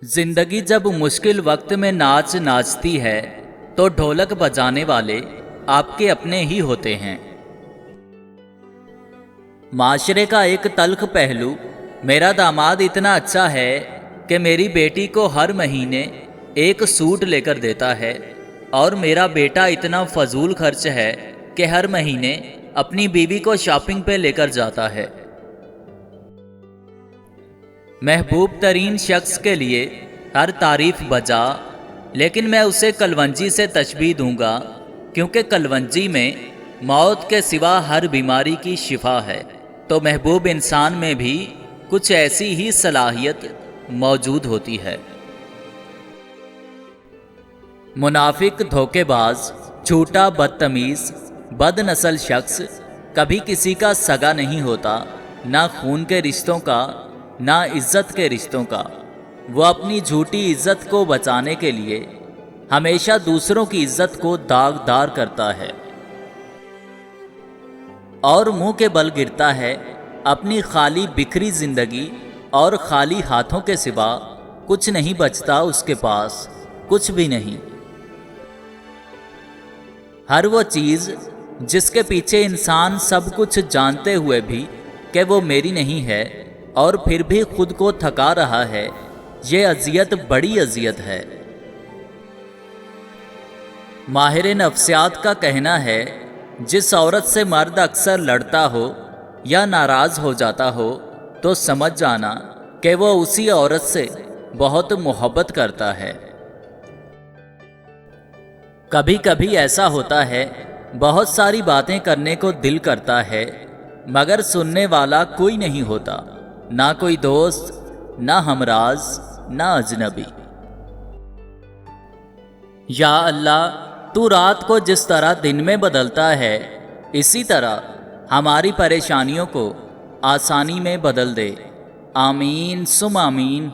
जिंदगी जब मुश्किल वक्त में नाच नाचती है तो ढोलक बजाने वाले आपके अपने ही होते हैं। माशरे का एक तल्ख पहलू, मेरा दामाद इतना अच्छा है कि मेरी बेटी को हर महीने एक सूट लेकर देता है और मेरा बेटा इतना फजूल खर्च है कि हर महीने अपनी बीवी को शॉपिंग पे लेकर जाता है। महबूब तरीन शख्स के लिए हर तारीफ बजा, लेकिन मैं उसे कलवंजी से तशबीह दूंगा क्योंकि कलवंजी में मौत के सिवा हर बीमारी की शिफा है। तो महबूब इंसान में भी कुछ ऐसी ही सलाहियत मौजूद होती है। मुनाफिक, धोखेबाज, झूठा, बदतमीज, बदनस्ल शख्स कभी किसी का सगा नहीं होता, ना खून के रिश्तों का ना इज्जत के रिश्तों का। वो अपनी झूठी इज्जत को बचाने के लिए हमेशा दूसरों की इज्जत को दागदार करता है और मुंह के बल गिरता है। अपनी खाली बिखरी जिंदगी और खाली हाथों के सिवा कुछ नहीं बचता उसके पास, कुछ भी नहीं। हर वो चीज़ जिसके पीछे इंसान सब कुछ जानते हुए भी कि वो मेरी नहीं है और फिर भी खुद को थका रहा है, ये अजियत बड़ी अजियत है। माहिर नफ्सियात का कहना है, जिस औरत से मर्द अक्सर लड़ता हो या नाराज़ हो जाता हो तो समझ जाना कि वो उसी औरत से बहुत मोहब्बत करता है। कभी कभी ऐसा होता है, बहुत सारी बातें करने को दिल करता है मगर सुनने वाला कोई नहीं होता, ना कोई दोस्त, ना हमराज, ना अजनबी। या अल्लाह, तू रात को जिस तरह दिन में बदलता है इसी तरह हमारी परेशानियों को आसानी में बदल दे। आमीन सुम आमीन।